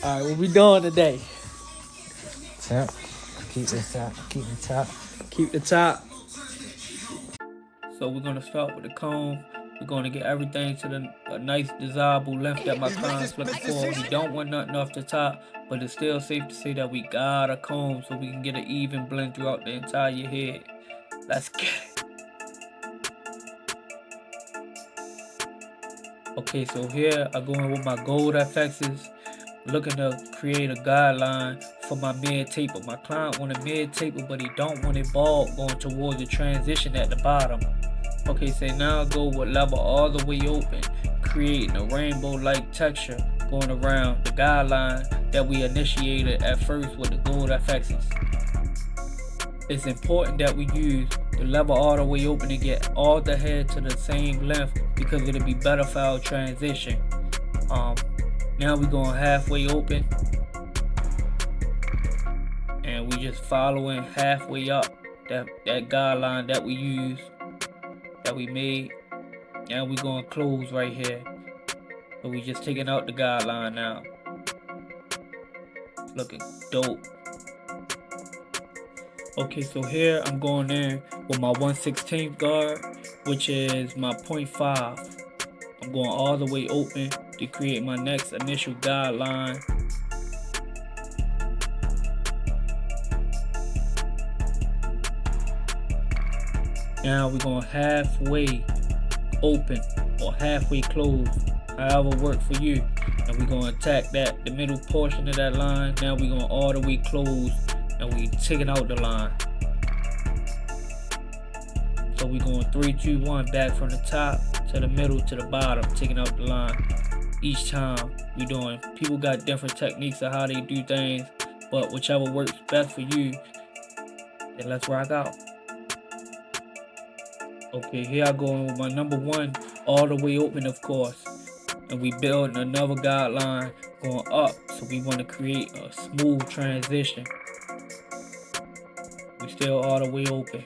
Alright, what we doing today? Tap. Keep the top. Keep the top. Keep the top. So we're gonna start with the comb. We're gonna get everything to a nice desirable length that my client's looking for. We don't want nothing off the top, but it's still safe to say that we got a comb so we can get an even blend throughout the entire head. Let's get it. Okay, so here I go in with my gold FXs, looking to create a guideline for my mid taper. My client want a mid taper, but he don't want it bald going towards the transition at the bottom. Okay, so now I go with level all the way open, creating a rainbow-like texture going around the guideline that we initiated at first with the gold FXs. It's important that we use the level all the way open to get all the hair to the same length because it'll be better for our transition. Now we're going halfway open and we just following halfway up that guideline that we used, that we made. Now we're going close right here. So we just taking out the guideline now. Looking dope. Okay, so here I'm going in with my 1/16 guard, which is my 0.5. I'm going all the way open to create my next initial guideline. Now we're going halfway open or halfway closed, however work for you. And we're going to attack the middle portion of that line. Now we're going all the way closed and we taking out the line. So we're going 3, 2, 1 back from the top to the middle to the bottom, taking out the line. Each time we doing, people got different techniques of how they do things, but whichever works best for you, then let's rock out. Okay, here I go in with my number 1 all the way open, of course, and we building another guideline going up, so we want to create a smooth transition. We still all the way open,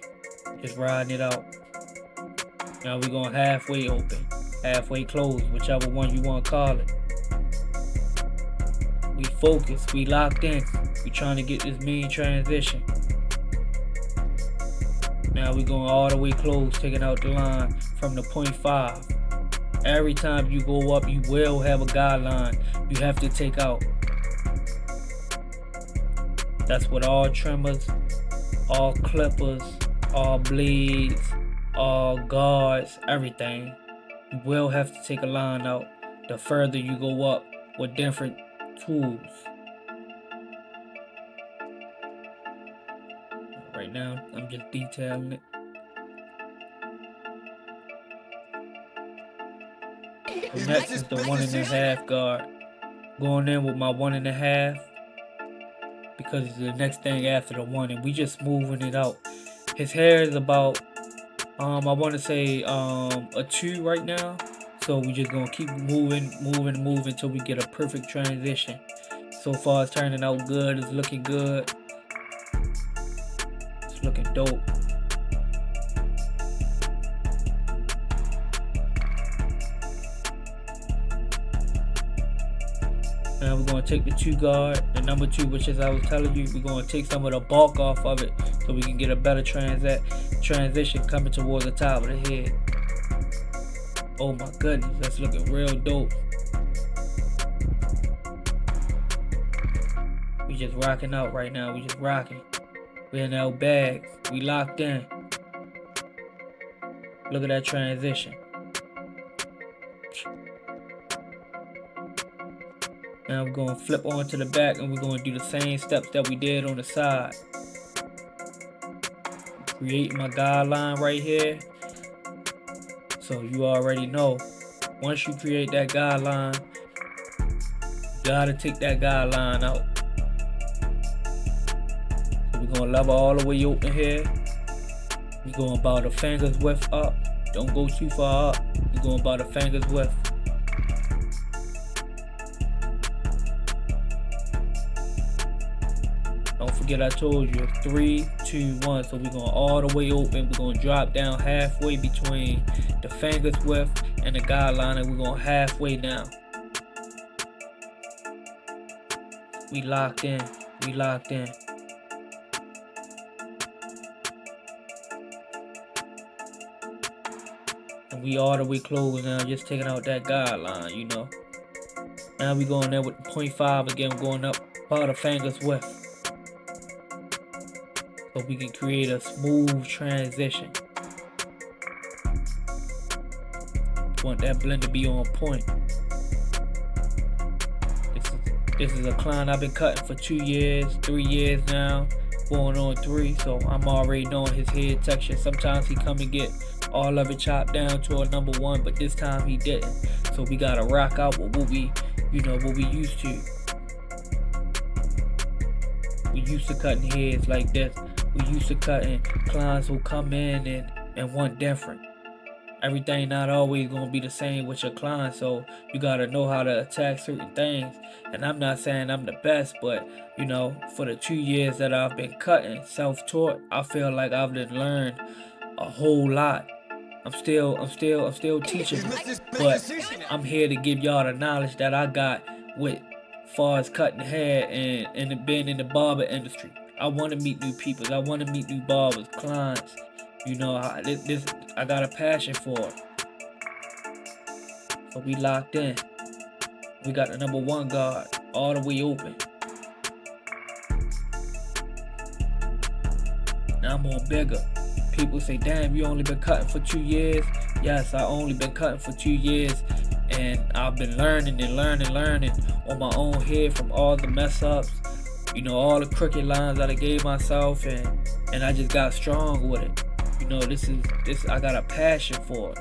just riding it out. Now we're going halfway open, halfway closed, whichever one you want to call it. We focused, we locked in, we trying to get this mean transition. Now we're going all the way closed, taking out the line from the 0.5. Every time you go up, you will have a guideline you have to take out. That's what all trimmers, all clippers, all blades, all guards, everything. You will have to take a line out the further you go up with different tools. Right now, I'm just detailing it. The next is the 1.5 guard. Going in with my 1.5 because it's the next thing after the 1, and we just moving it out. His hair is about, I want to say a 2 right now. So we just gonna keep moving until we get a perfect transition. So far it's turning out good, it's looking good. It's looking dope. Now we're going to take the 2 guard, the number 2, which is I was telling you, we're going to take some of the bulk off of it so we can get a better transition coming towards the top of the head. Oh my goodness, that's looking real dope. We just rocking out right now, we just rocking. We in our bags, we locked in. Look at that transition. Now we're going to flip on to the back and we're going to do the same steps that we did on the side. Create my guideline right here. So you already know, once you create that guideline, you gotta take that guideline out. So we're going to level all the way open here. We're going about a finger's width up. Don't go too far up. We're going about a finger's width. Don't forget I told you 3, 2, 1. So we're going all the way open. We're going to drop down halfway between the finger's width and the guideline, and we're going halfway down. We locked in. We locked in. And we all the way closed now, just taking out that guideline, you know. Now we going there with 0.5 again, going up about a finger's width. So we can create a smooth transition. Want that blend to be on point. This is a client I've been cutting for 2 years, 3 years now, going on 3. So I'm already knowing his head texture. Sometimes he come and get all of it chopped down to a number 1, but this time he didn't. So we gotta rock out with what we, what we used to. We used to cutting heads like this. We used to cutting clients who come in and want different. Everything not always gonna be the same with your clients, so you gotta know how to attack certain things. And I'm not saying I'm the best, but for the 2 years that I've been cutting, self-taught, I feel like I've learned a whole lot. I'm still teaching, but I'm here to give y'all the knowledge that I got with far as cutting hair and being in the barber industry. I want to meet new people. I want to meet new barbers, clients. I got a passion for it. So we locked in. We got the number 1 guard all the way open. Now I'm on bigger. People say, damn, you only been cutting for 2 years. Yes, I only been cutting for 2 years. And I've been learning on my own head from all the mess ups. All the crooked lines that I gave myself, and I just got strong with it. This I got a passion for it.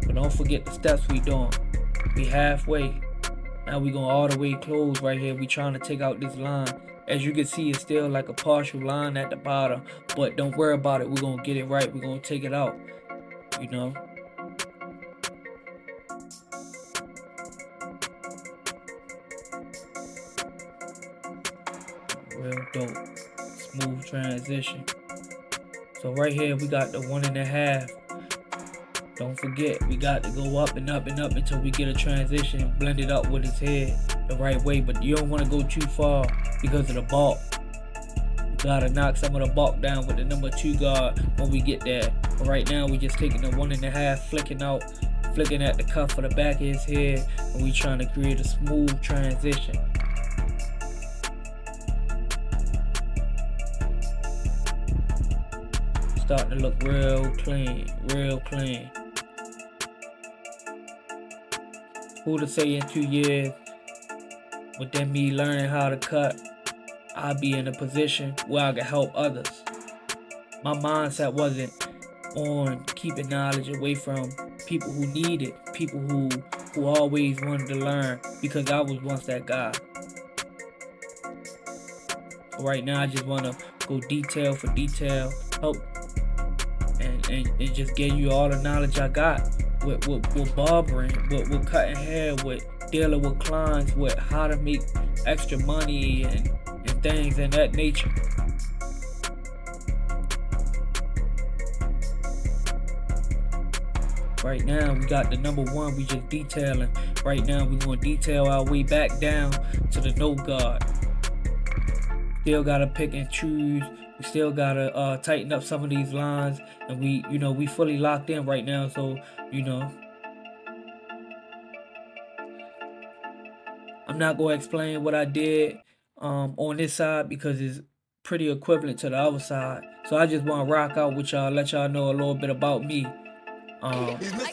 But don't forget the steps we doing. We halfway. Now we going all the way close right here. We trying to take out this line. As you can see, it's still like a partial line at the bottom. But don't worry about it. We're going to get it right. We're going to take it out. Real dope. Smooth transition. So right here we got the 1.5. Don't forget, we got to go up and up and up until we get a transition, blend it up with his head the right way. But you don't want to go too far because of the bulk. You gotta knock some of the bulk down with the number 2 guard when we get there. But right now we just taking the 1.5, flicking at the cuff of the back of his head, and we trying to create a smooth transition. Starting to look real clean, real clean. Who to say in 2 years, within me learning how to cut, I'll be in a position where I can help others. My mindset wasn't on keeping knowledge away from people who need it, people who always wanted to learn, because I was once that guy. Right now I just want to go detail for detail, help and just give you all the knowledge I got with barbering, with cutting hair, with dealing with clients, with how to make extra money and things in that nature. Right now we got the number 1, we just detailing. Right now we're going to detail our way back down to the no guard. Still gotta pick and choose. We still gotta tighten up some of these lines, and we fully locked in right now. So I'm not gonna explain what I did on this side because it's pretty equivalent to the other side. So I just want to rock out with y'all, let y'all know a little bit about me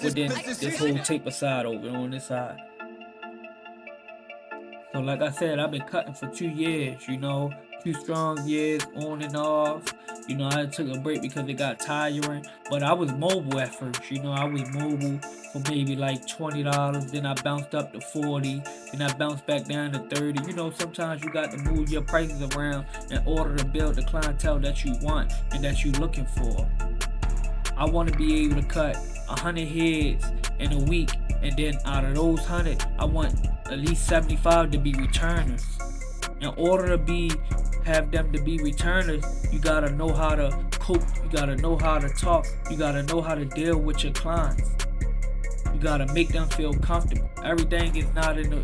within this whole taper side over on this side. So like I said, I've been cutting for 2 years, 2 strong years on and off. I took a break because it got tiring, but I was mobile at first. I was mobile for maybe like $20, then I bounced up to 40, then I bounced back down to 30. Sometimes you got to move your prices around in order to build the clientele that you want and that you're looking for. I want to be able to cut 100 heads in a week, and then out of those 100, I want at least 75 to be returners. In order to have them to be returners, you gotta know how to cope, you gotta know how to talk, you gotta know how to deal with your clients. You gotta make them feel comfortable. Everything is not in the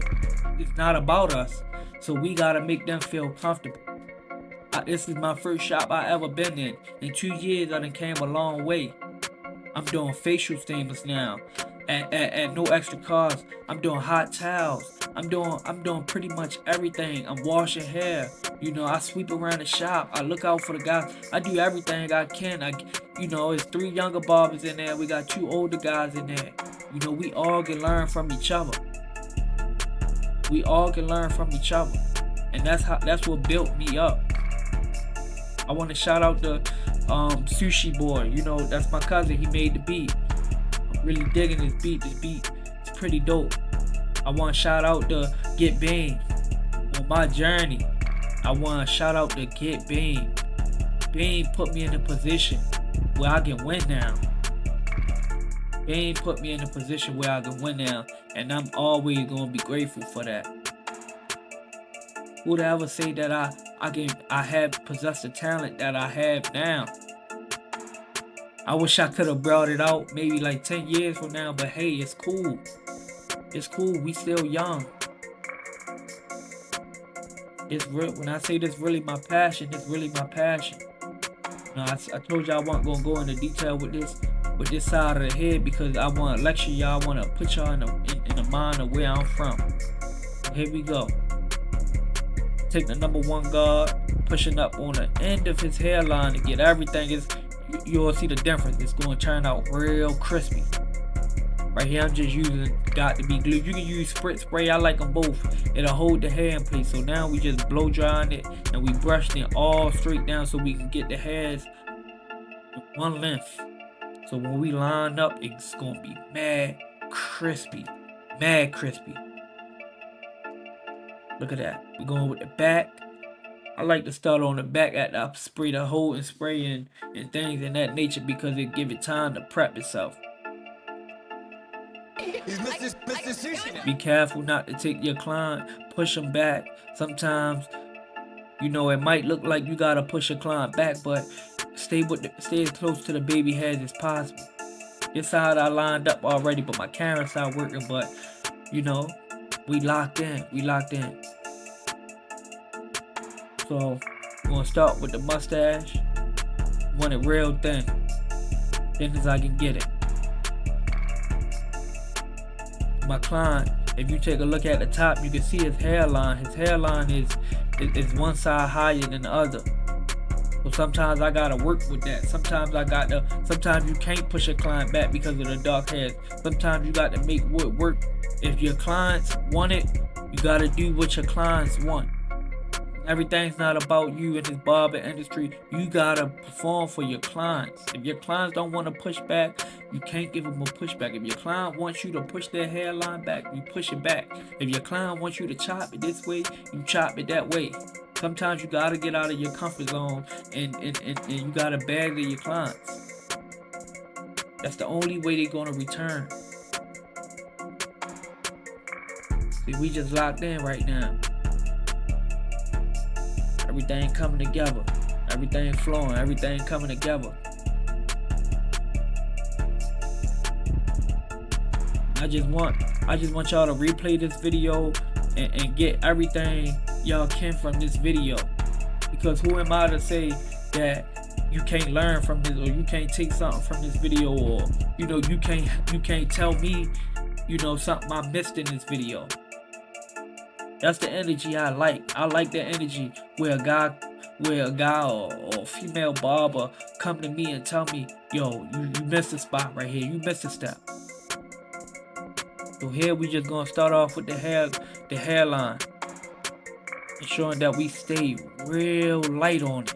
it's not about us. So we gotta make them feel comfortable. This is my first shop I ever been in. In 2 years, I done came a long way. I'm doing facial stainless now, at no extra cost. I'm doing hot towels. I'm doing pretty much everything. I'm washing hair. You know, I sweep around the shop. I look out for the guys. I do everything I can. It's 3 younger barbers in there. We got 2 older guys in there. You know, we all can learn from each other. We all can learn from each other, and that's what built me up. I want to shout out the Sushi Boy. You know, that's my cousin. He made the beat. I'm really digging this beat. This beat is pretty dope. I want to shout out the Get Bean on my journey. I want to shout out the Get Bean. Bean put me in a position where I can win now. Bean put me in a position where I can win now, and I'm always gonna be grateful for that. Who'd ever say that I have possessed the talent that I have now? I wish I could have brought it out maybe like 10 years from now, but hey, it's cool. It's cool. We still young. It's real. When I say this really my passion, it's really my passion. Now, I told y'all I wasn't gonna go into detail with this side of the head because I want to lecture y'all. I want to put y'all in the mind of where I'm from. Here we go. Take the number 1 guard, pushing up on the end of his hairline to get everything. You'll see the difference. It's going to turn out real crispy. Right here, I'm just using got to be glue. You can use sprit spray. I like them both. It'll hold the hair in place. So now we just blow drying it and we brushing it all straight down so we can get the hairs one length. So when we line up, it's gonna be mad crispy. Mad crispy. Look at that. We're going with the back. I like to start on the back after I spray the hold and spray and things in that nature because it give it time to prep itself. Be careful not to take your client, push them back. Sometimes, you know, it might look like you gotta push your client back, but stay as close to the baby heads as possible. This side I lined up already, but my camera's not working. But you know, we locked in. So we're gonna start with the mustache. Want it real thin as I can get it. My client, if you take a look at the top, you can see his hairline. His hairline is one side higher than the other. So sometimes I gotta work with that. Sometimes you can't push a client back because of the dark hairs. Sometimes you got to make wood work. If your clients want it, you gotta do what your clients want. Everything's not about you in this barber industry. You gotta perform for your clients. If your clients don't want to push back, you can't give them a pushback. If your client wants you to push their hairline back, you push it back. If your client wants you to chop it this way, you chop it that way. Sometimes you gotta get out of your comfort zone and you gotta bag to your clients. That's the only way they're gonna return. See, we just locked in right now. Everything coming together. Everything flowing. Everything coming together. I just want y'all to replay this video and get everything y'all can from this video. Because who am I to say that you can't learn from this, or you can't take something from this video, or you know you can't tell me, you know, something I missed in this video. That's the energy I like. I like the energy where a guy or female barber come to me and tell me, yo, you missed a spot right here. You missed a step. So here we just gonna start off with the hairline. Ensuring that we stay real light on it.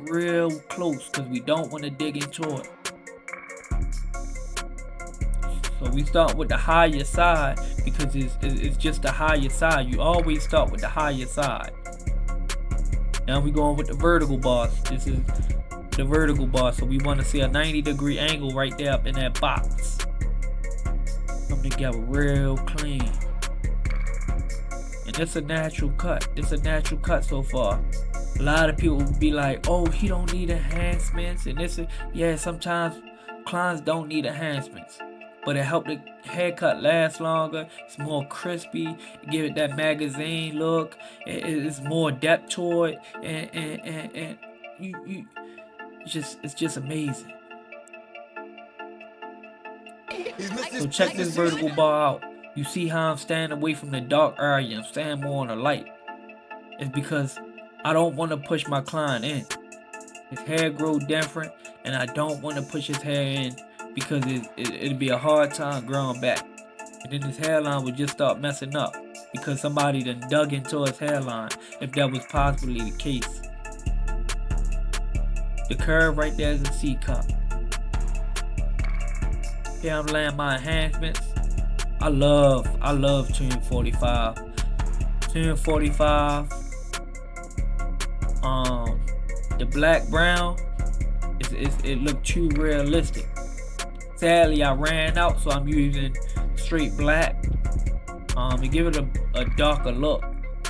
Real close, because we don't want to dig into it. So we start with the higher side because it's just the higher side. You always start with the higher side. Now we going with the vertical bars. This is the vertical bar. So we want to see a 90-degree angle right there up in that box. Come together real clean. And it's a natural cut. It's a natural cut so far. A lot of people will be like, oh, he don't need enhancements. And yeah, sometimes clients don't need enhancements. but it helped the haircut last longer. It's more crispy, give it that magazine look. It's more depth to it, and it's just amazing. So check this vertical bar out. You see how I'm staying away from the dark area, I'm staying more on the light. It's because I don't want to push my client in. His hair grow different, and I don't want to push his hair in because it'd be a hard time growing back. And then his hairline would just start messing up because somebody done dug into his hairline, if that was possibly the case. The curve right there is a C cup. Here I'm laying my enhancements. I love Tune 45. Tune 45. The black brown, it looked too realistic. Sadly, I ran out, so I'm using straight black. To give it a darker look.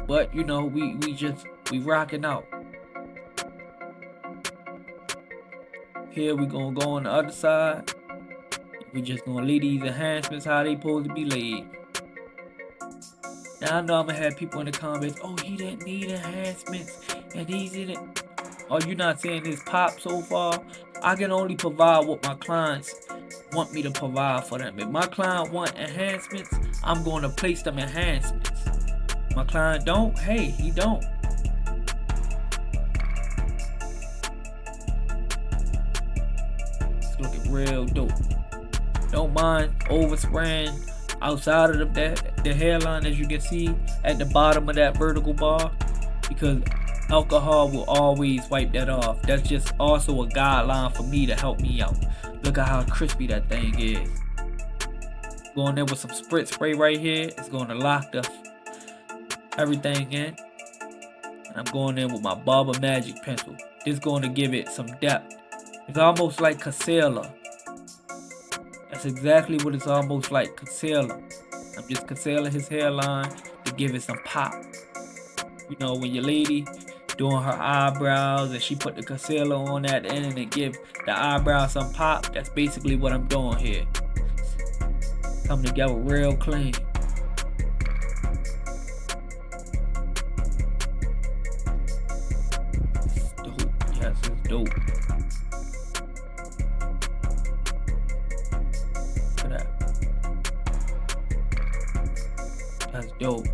But you know, we rocking out. Here we gonna go on the other side. We just gonna leave these enhancements how they supposed to be laid. Now I know I'm gonna have people in the comments, oh, he didn't need enhancements and these didn't. Are you not seeing this pop so far? I can only provide what my clients want me to provide for them. If my client want enhancements, I'm going to place them enhancements. My client don't, hey, he don't. It's looking real dope. Don't mind overspraying outside of the hairline, as you can see at the bottom of that vertical bar, because alcohol will always wipe that off. That's just also a guideline for me to help me out. Look at how crispy that thing is. Going there with some spritz spray right here. It's going to lock everything in. And I'm going in with my Barber magic pencil. This is going to give it some depth. It's almost like concealer. That's exactly what it's almost like, concealer. I'm just concealing his hairline to give it some pop. You know, when your lady doing her eyebrows and she put the concealer on at the end and it give the eyebrows some pop, that's basically what I'm doing here. Come together real clean. It's dope. Yes, it's dope. Look at that. That's dope.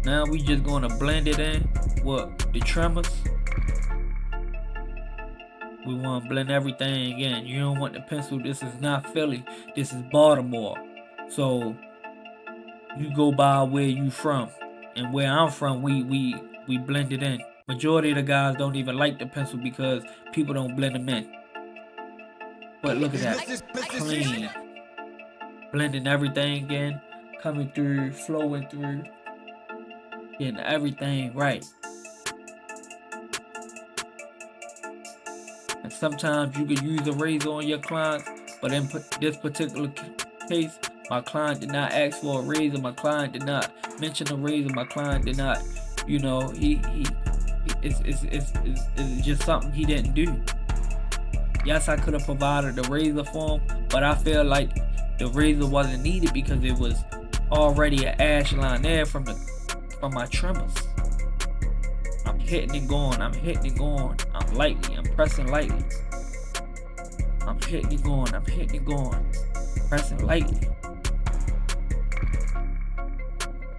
Now we just gonna blend it in with the trimmers. We want to blend everything in. You don't want the pencil. This is not Philly. This is Baltimore. So you go by where you from. And where I'm from, we blend it in. Majority of the guys don't even like the pencil because people don't blend them in. But look at that. Clean. Blending everything in. Coming through, flowing through. Getting everything right. And sometimes you could use a razor on your clients, but in this particular case, my client did not ask for a razor. My client did not mention a razor. My client did not, you know, it's just something he didn't do. Yes, I could have provided a razor for him, but I feel like the razor wasn't needed because it was already an ash line there from my trimmers. I'm hitting and going, I'm hitting and going, I'm lightly, I'm pressing lightly. I'm hitting and going, I'm hitting and going, pressing lightly.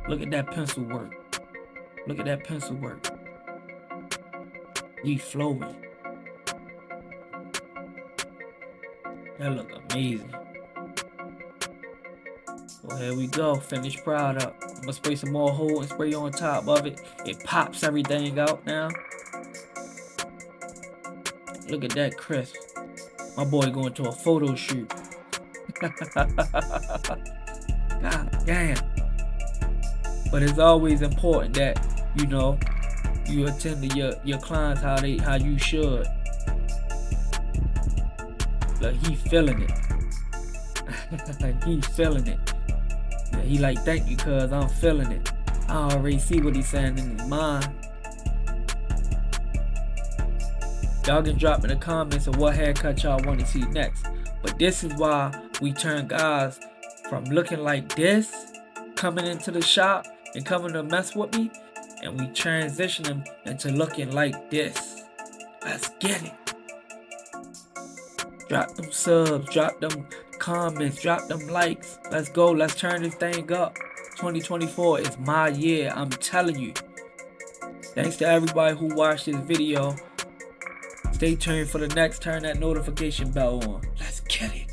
Look at that pencil work. Look at that pencil work. We flowing. That look amazing. So here we go, finished product. I'm gonna spray some more hold and spray on top of it. It pops everything out now. Look at that crisp. My boy going to a photo shoot. God damn. But it's always important that, you know, you attend to your clients how you should. Look, he feeling it. He feeling it. Yeah, he like, thank you, cuz I'm feeling it. I already see what he's saying in his mind. Y'all can drop in the comments of what haircut y'all want to see next. But this is why We turn guys from looking like this, coming into the shop and coming to mess with me, and we transition them into looking like this. Let's get it. Drop them subs, drop them comments, drop them likes. Let's go. Let's turn this thing up. 2024 is my year. I'm telling you. Thanks to everybody who watched this video. Stay tuned for the next. Turn that notification bell on. Let's get it.